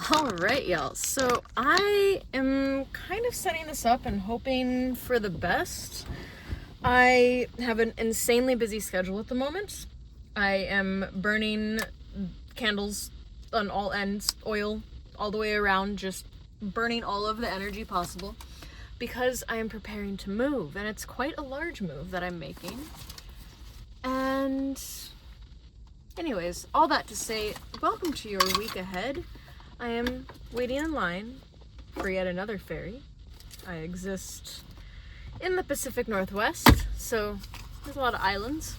Alright, y'all. So I am kind of setting this up and hoping for the best. I have an insanely busy schedule at the moment. I am burning candles on all ends, oil all the way around, just burning all of the energy possible because I am preparing to move, and it's quite a large move that I'm making. And anyways, all that to say, welcome to your week ahead. I am waiting in line for yet another ferry. I exist in the Pacific Northwest, so there's a lot of islands,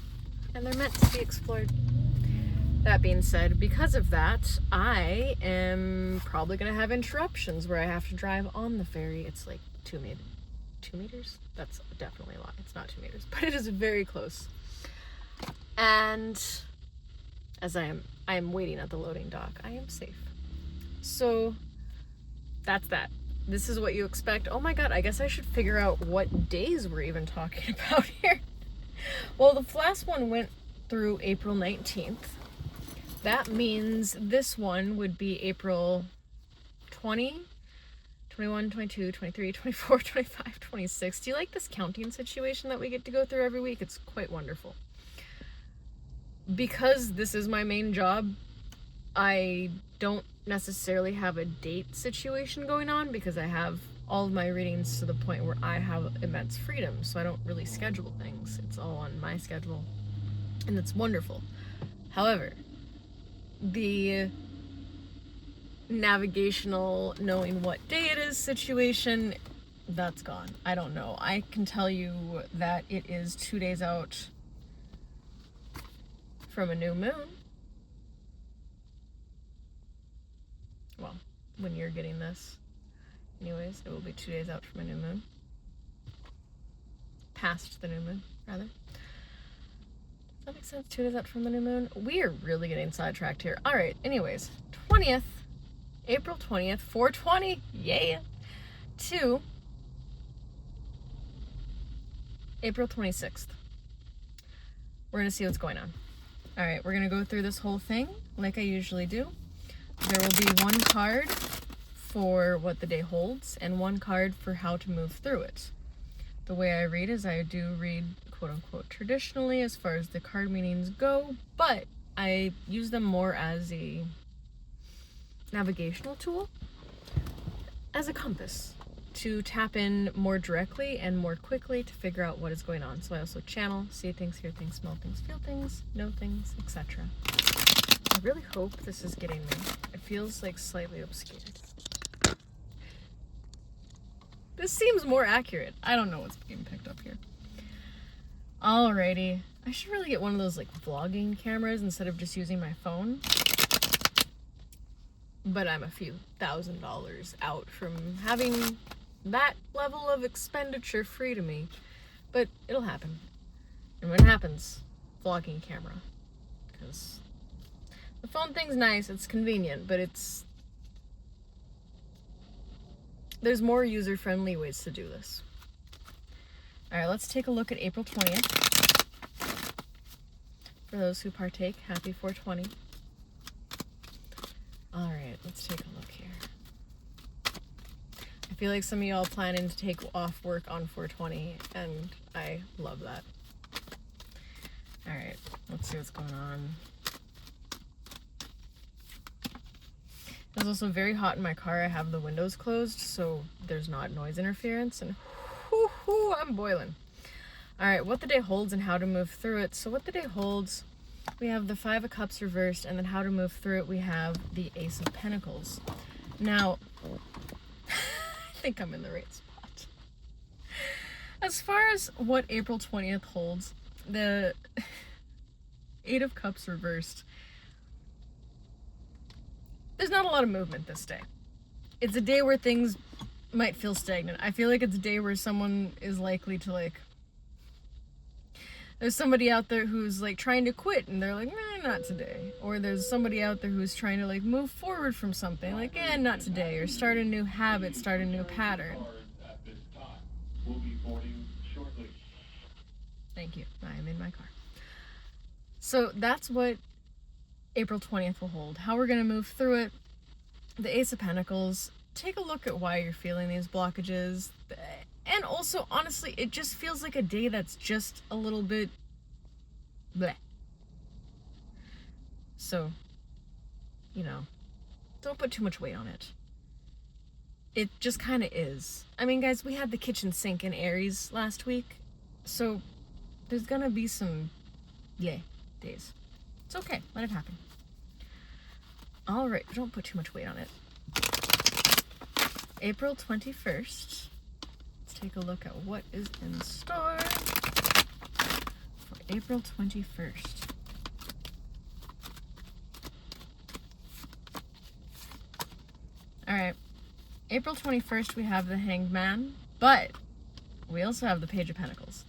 and they're meant to be explored. That being said, because of that, I am probably going to have interruptions where I have to drive on the ferry. It's like 2 meters? That's definitely a lot. It's not 2 meters, but it is very close. And as I am waiting at the loading dock, I am safe. So that's that. This is what you expect. Oh my god, I guess I should figure out what days we're even talking about here. Well, the last one went through April 19th. That means this one would be April 20, 21, 22, 23, 24, 25, 26. Do you like this counting situation that we get to go through every week? It's quite wonderful. Because this is my main job, I don't necessarily have a date situation going on because I have all of my readings to the point where I have immense freedom, so I don't really schedule things. It's all on my schedule, and it's wonderful. However, the navigational knowing what day it is situation, that's gone. I don't know. I can tell you that it is 2 days out from a new moon. Well, when you're getting this. Anyways, it will be 2 days out from a new moon. Past the new moon, rather. Does that make sense? 2 days out from the new moon? We are really getting sidetracked here. Alright, anyways. April 20th, 420, yeah! To April 26th. We're gonna see what's going on. Alright, we're gonna go through this whole thing like I usually do. There will be one card for what the day holds and one card for how to move through it. The way I read is I do read quote-unquote traditionally as far as the card meanings go, but I use them more as a navigational tool, as a compass, to tap in more directly and more quickly to figure out what is going on. So I also channel, see things, hear things, smell things, feel things, know things, etc. I really hope this is getting me. It feels like slightly obscured. This seems more accurate. I don't know what's being picked up here. Alrighty. I should really get one of those like vlogging cameras instead of just using my phone. But I'm a few $1,000s out from having that level of expenditure free to me. But it'll happen. And when it happens, vlogging camera. Because the phone thing's nice, it's convenient, but there's more user-friendly ways to do this. Alright, let's take a look at April 20th. For those who partake, happy 420. Alright, let's take a look here. I feel like some of y'all planning to take off work on 420, and I love that. Alright, let's see what's going on. It's also very hot in my car. I have the windows closed, so there's not noise interference, and whoo, I'm boiling. Alright, what the day holds and how to move through it. So what the day holds, we have the 5 of Cups reversed, and then how to move through it, we have the Ace of Pentacles. Now, I think I'm in the right spot. As far as what April 20th holds, the 8 of Cups reversed, there's not a lot of movement this day. It's a day where things might feel stagnant. I feel like it's a day where someone is likely to there's somebody out there who's trying to quit and they're like, not today. Or there's somebody out there who's trying to move forward from something, not today. Or start a new habit, start a new pattern. Thank you. I am in my car. So that's what April 20th will hold. How we're going to move through it, the Ace of Pentacles, take a look at why you're feeling these blockages. And also, honestly, it just feels like a day that's just a little bit bleh. So, don't put too much weight on it. It just kind of is. I mean, guys, we had the kitchen sink in Aries last week, so there's gonna be some days. It's okay, let it happen. All right, don't put too much weight on it. April 21st. Let's take a look at what is in store for April 21st. All right, April 21st, we have the Hanged Man, but we also have the Page of Pentacles.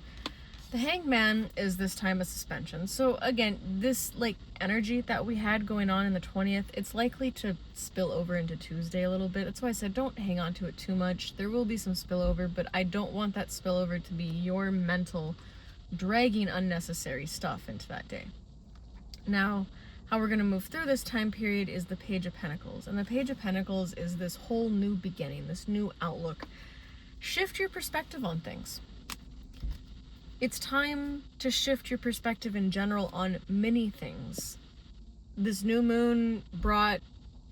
The Hanged Man is this time of suspension. So again, this energy that we had going on in the 20th, it's likely to spill over into Tuesday a little bit. That's why I said don't hang on to it too much. There will be some spillover, but I don't want that spillover to be your mental dragging unnecessary stuff into that day. Now, how we're going to move through this time period is the Page of Pentacles. And the Page of Pentacles is this whole new beginning, this new outlook. Shift your perspective on things. It's time to shift your perspective in general on many things. This new moon brought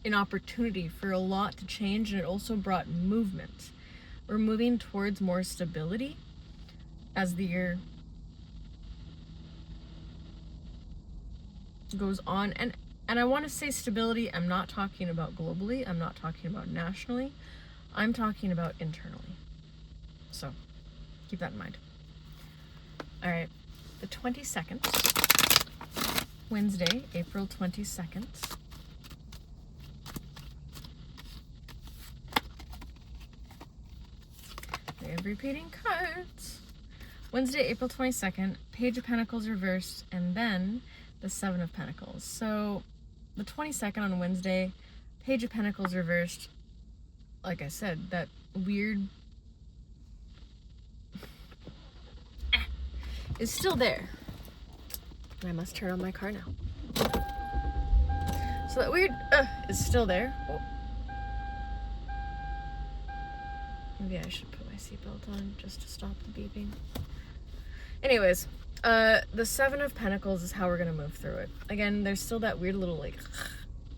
an opportunity for a lot to change, and it also brought movement. We're moving towards more stability as the year goes on. And I want to say stability, I'm not talking about globally, I'm not talking about nationally, I'm talking about internally. So keep that in mind. All right, the 22nd, Wednesday, April 22nd. They have repeating cards. Wednesday, April 22nd, Page of Pentacles reversed, and then the Seven of Pentacles. So the 22nd on Wednesday, Page of Pentacles reversed. Like I said, that weird is still there. I must turn on my car now. So that weird is still there. Oh. Maybe I should put my seatbelt on just to stop the beeping. Anyways, the Seven of Pentacles is how we're gonna move through it. Again, there's still that weird little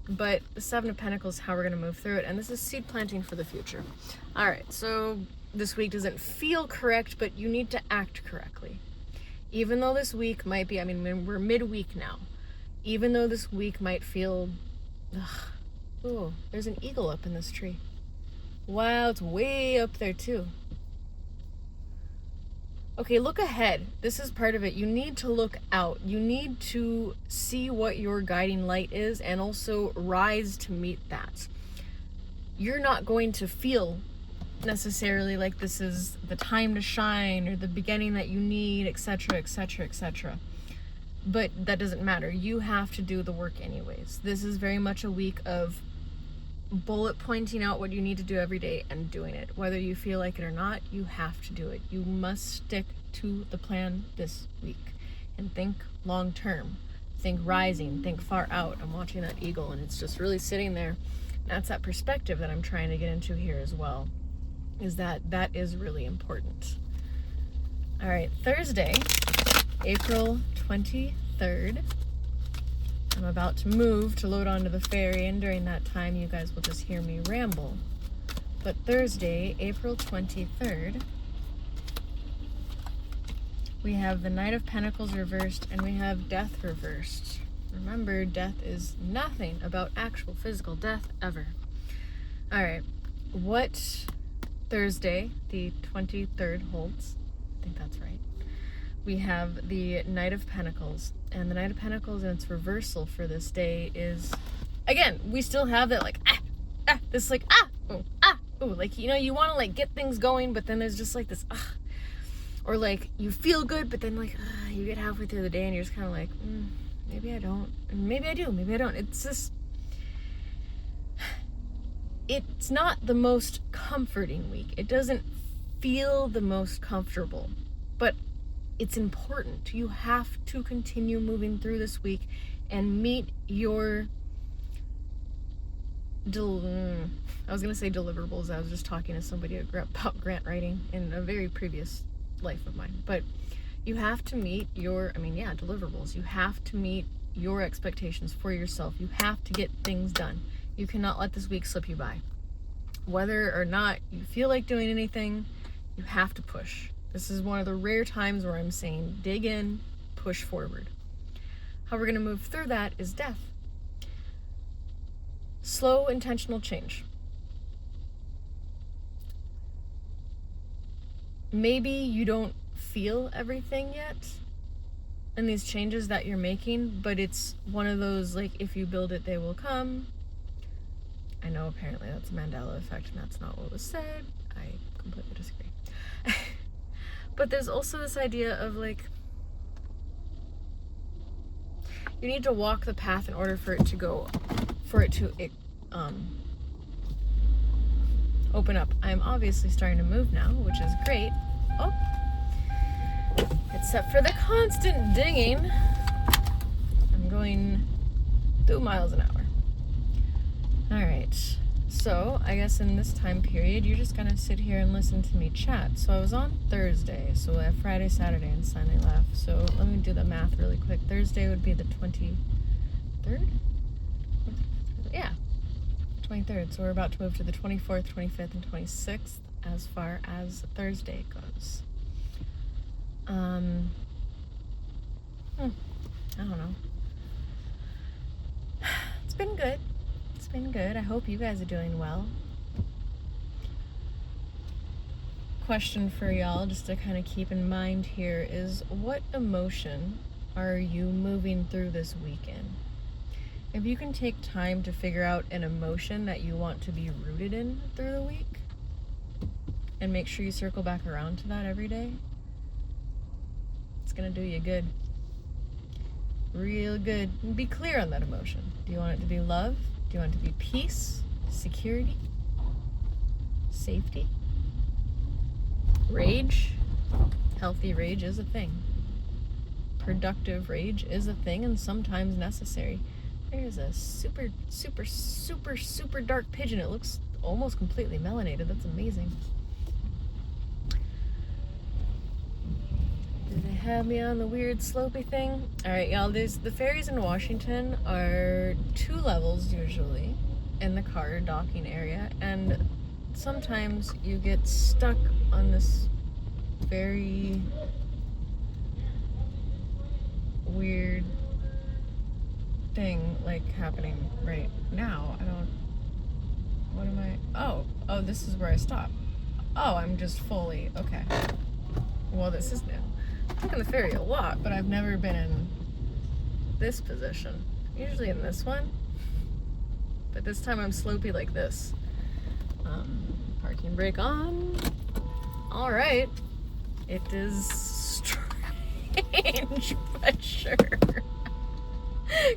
but the Seven of Pentacles is how we're gonna move through it, and this is seed planting for the future. All right, so this week doesn't feel correct, but you need to act correctly. Even though this week might be, we're midweek now. Even though this week might feel, ooh, there's an eagle up in this tree. Wow, it's way up there too. Okay, look ahead. This is part of it. You need to look out. You need to see what your guiding light is and also rise to meet that. You're not going to feel necessarily like this is the time to shine or the beginning that you need, etc., etc., etc. But that doesn't matter. You have to do the work anyways. This is very much a week of bullet pointing out what you need to do every day and doing it. Whether you feel like it or not, you have to do it. You must stick to the plan this week and think long term. Think rising, think far out. I'm watching that eagle and it's just really sitting there. That's that perspective that I'm trying to get into here as well. Is that is really important. All right, Thursday, April 23rd. I'm about to move to load onto the ferry, and during that time, you guys will just hear me ramble. But Thursday, April 23rd, we have the Knight of Pentacles reversed, and we have Death reversed. Remember, death is nothing about actual physical death ever. All right, what Thursday, the 23rd holds, I think that's right. We have the Knight of Pentacles, and the Knight of Pentacles in its reversal for this day is, again, we still have that this you want to get things going, but then there's just this or you feel good, but then you get halfway through the day and you're just kind of maybe I don't, and maybe I do, maybe I don't. It's just, it's not the most comforting week. It doesn't feel the most comfortable, but it's important. You have to continue moving through this week and meet your I was gonna say deliverables. I was just talking to somebody about grant writing in a very previous life of mine. But you have to meet deliverables. You have to meet your expectations for yourself. You have to get things done. You cannot let this week slip you by. Whether or not you feel like doing anything, you have to push. This is one of the rare times where I'm saying dig in, push forward. How we're gonna move through that is death. Slow, intentional change. Maybe you don't feel everything yet in these changes that you're making, but it's one of those, like, if you build it, they will come. I know apparently that's a Mandela effect and that's not what was said. I completely disagree. But there's also this idea of, like, you need to walk the path in order for it to open up. I'm obviously starting to move now, which is great. Oh, except for the constant dinging. I'm going 2 miles an hour. All right, so I guess in this time period, you're just gonna sit here and listen to me chat. So I was on Thursday, so we have Friday, Saturday, and Sunday left. So let me do the math really quick. Thursday would be the 23rd? Yeah, 23rd. So we're about to move to the 24th, 25th, and 26th as far as Thursday goes. I don't know. It's been good. It's been good. I hope you guys are doing well. Question for y'all, just to kind of keep in mind here, is what emotion are you moving through this weekend? If you can take time to figure out an emotion that you want to be rooted in through the week, and make sure you circle back around to that every day, it's gonna do you good. Real good. And be clear on that emotion. Do you want it to be love? Do you want it to be peace, security, safety, rage? Healthy rage is a thing. Productive rage is a thing and sometimes necessary. There's a super, super, super, super dark pigeon. It looks almost completely melanated. That's amazing. Did they have me on the weird slopey thing? All right, y'all, the ferries in Washington are 2 levels usually in the car docking area, and sometimes you get stuck on this very weird thing, like, happening right now. Oh, this is where I stop. Oh, I'm just fully, okay. Well, this is new. I've taken the ferry a lot, but I've never been in this position. Usually in this one, but this time I'm slopey like this. Parking brake on. All right. It is strange, but sure.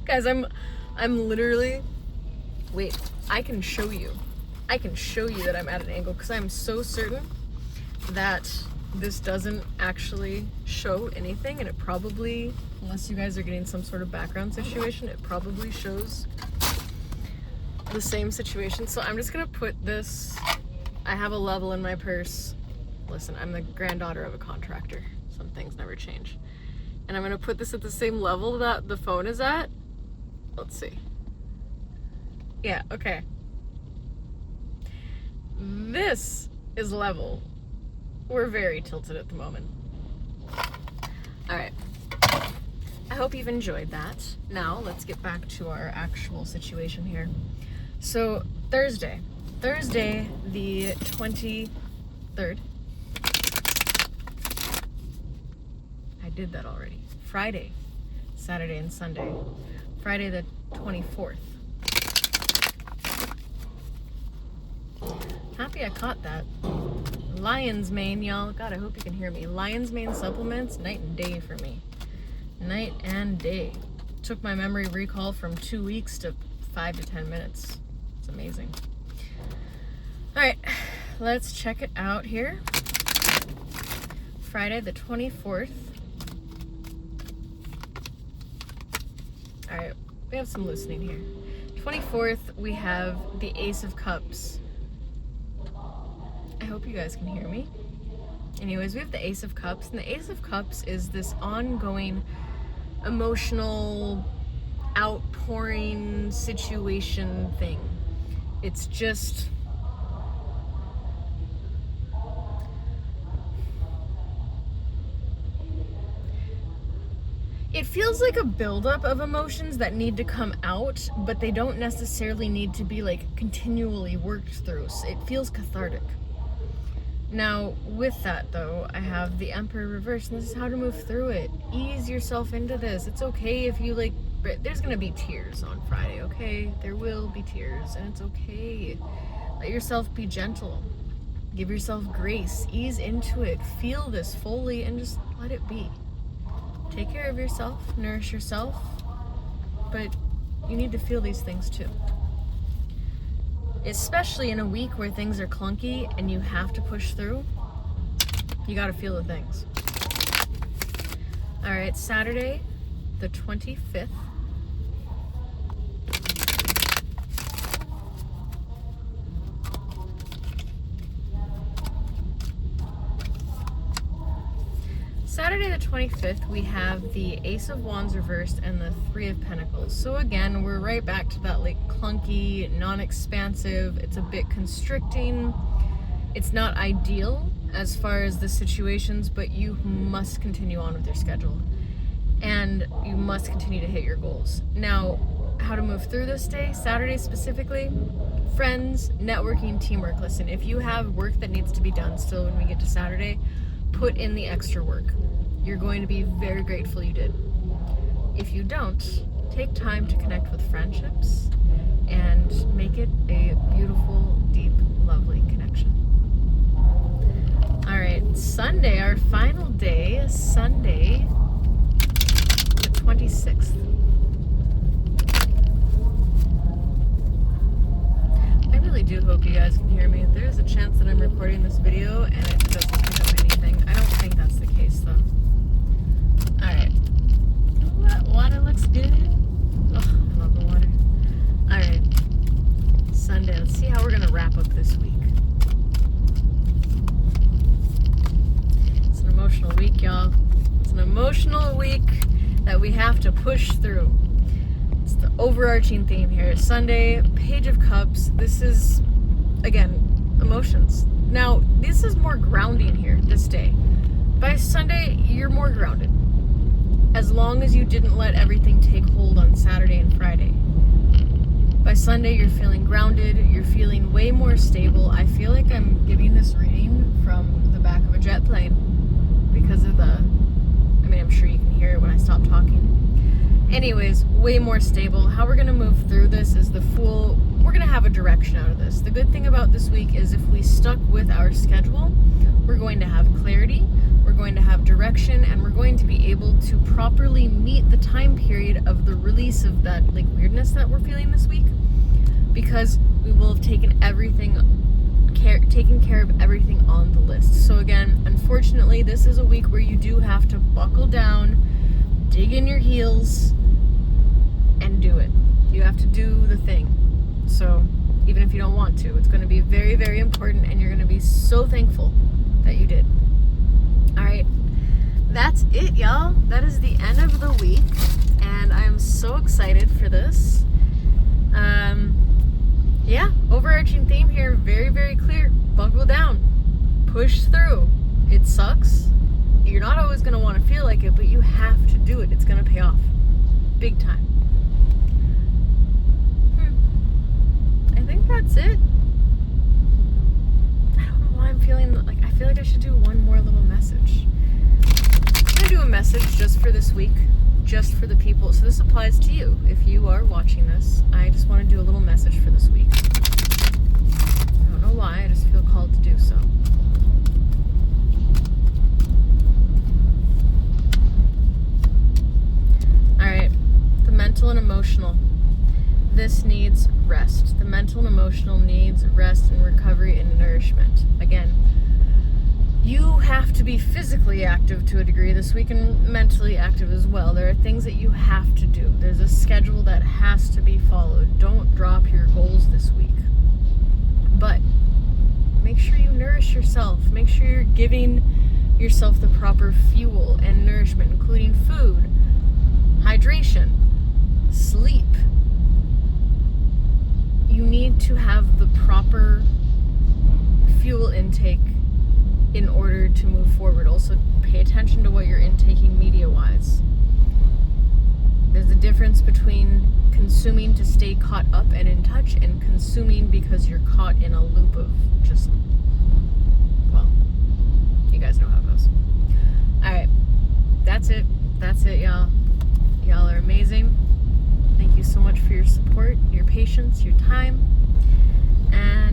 Guys, I'm literally, wait, I can show you that I'm at an angle, because I'm so certain that this doesn't actually show anything, and it probably, unless you guys are getting some sort of background situation, it probably shows the same situation. So I'm just gonna put this, I have a level in my purse. Listen, I'm the granddaughter of a contractor. Some things never change. And I'm gonna put this at the same level that the phone is at. Let's see. Yeah, okay. This is level. We're very tilted at the moment. All right. I hope you've enjoyed that. Now let's get back to our actual situation here. So Thursday the 23rd. I did that already. Friday, Saturday, and Sunday. Friday the 24th. Happy I caught that. Lion's mane, y'all. God, I hope you can hear me. Lion's mane supplements, night and day for me. Night and day. Took my memory recall from 2 weeks to 5 to 10 minutes. It's amazing. All right, let's check it out here. Friday the 24th. All right, we have some loosening here. 24th, we have the Ace of Cups. I hope you guys can hear me. Anyways, we have the Ace of Cups, and the Ace of Cups is this ongoing emotional outpouring situation thing. It's just it feels like a buildup of emotions that need to come out, but they don't necessarily need to be like continually worked through. So it feels cathartic. Now, with that though, I have the Emperor reversed, and this is how to move through it. Ease yourself into this. It's okay if you like, there's gonna be tears on Friday, okay? There will be tears, and it's okay. Let yourself be gentle. Give yourself grace. Ease into it. Feel this fully and just let it be. Take care of yourself, nourish yourself, but you need to feel these things too. Especially in a week where things are clunky and you have to push through, you gotta feel the things. All right, Saturday, the 25th. Saturday the 25th, we have the Ace of Wands reversed and the Three of Pentacles. So again, we're right back to that like clunky, non-expansive, it's a bit constricting. It's not ideal as far as the situations, but you must continue on with your schedule. And you must continue to hit your goals. Now, how to move through this day, Saturday specifically, friends, networking, teamwork. Listen, if you have work that needs to be done still when we get to Saturday, put in the extra work. You're going to be very grateful you did. If you don't, take time to connect with friendships and make it a beautiful, deep, lovely connection. All right, Sunday, our final day, Sunday, the 26th. I really do hope you guys can hear me. There's a chance that I'm recording this video and it doesn't pick up anything. I don't think that's the case though. Alright. Water looks good. Oh, I love the water. Alright. Sunday. Let's see how we're going to wrap up this week. It's an emotional week, y'all. It's an emotional week that we have to push through. It's the overarching theme here. Sunday, Page of Cups. This is, again, emotions. Now, this is more grounding here this day. By Sunday, you're more grounded. As long as you didn't let everything take hold on Saturday and Friday. By Sunday, you're feeling grounded. You're feeling way more stable. I feel like I'm giving this reading from the back of a jet plane because of I'm sure you can hear it when I stop talking. Anyways, way more stable. How we're going to move through this is the Fool. We're going to have a direction out of this. The good thing about this week is if we stuck with our schedule, we're going to have clarity, we're going to have direction, and we're going to be able to properly meet the time period of the release of that like weirdness that we're feeling this week, because we will have taken care of everything on the list. So again, unfortunately, this is a week where you do have to buckle down, dig in your heels, and do it. You have to do the thing. So even if you don't want to, it's going to be very, very important, and you're going to be so thankful that you did. All right, that's it, y'all. That is the end of the week, and I am so excited for this. Yeah, overarching theme here, very, very clear. Buckle down, push through. It sucks. You're not always going to want to feel like it, but you have to do it. It's going to pay off big time. I think that's it. I don't know why I'm feeling like I feel like I should do one more little message. I'm going to do a message just for this week, just for the people. So this applies to you. If you are watching this, I just want to do a little message for this week. I don't know why, I just feel called to do so. Alright, the mental and emotional. This needs rest. The mental and emotional needs rest and recovery and nourishment. Again, you have to be physically active to a degree this week and mentally active as well. There are things that you have to do. There's a schedule that has to be followed. Don't drop your goals this week. But make sure you nourish yourself. Make sure you're giving yourself the proper fuel and nourishment, including food, hydration, sleep. You need to have the proper fuel intake in order to move forward. Also, pay attention to what you're intaking media-wise. There's a difference between consuming to stay caught up and in touch and consuming because you're caught in a loop of just, well, you guys know how it goes. Alright, that's it, y'all. Y'all are amazing. Thank you so much for your support, your patience, your time, and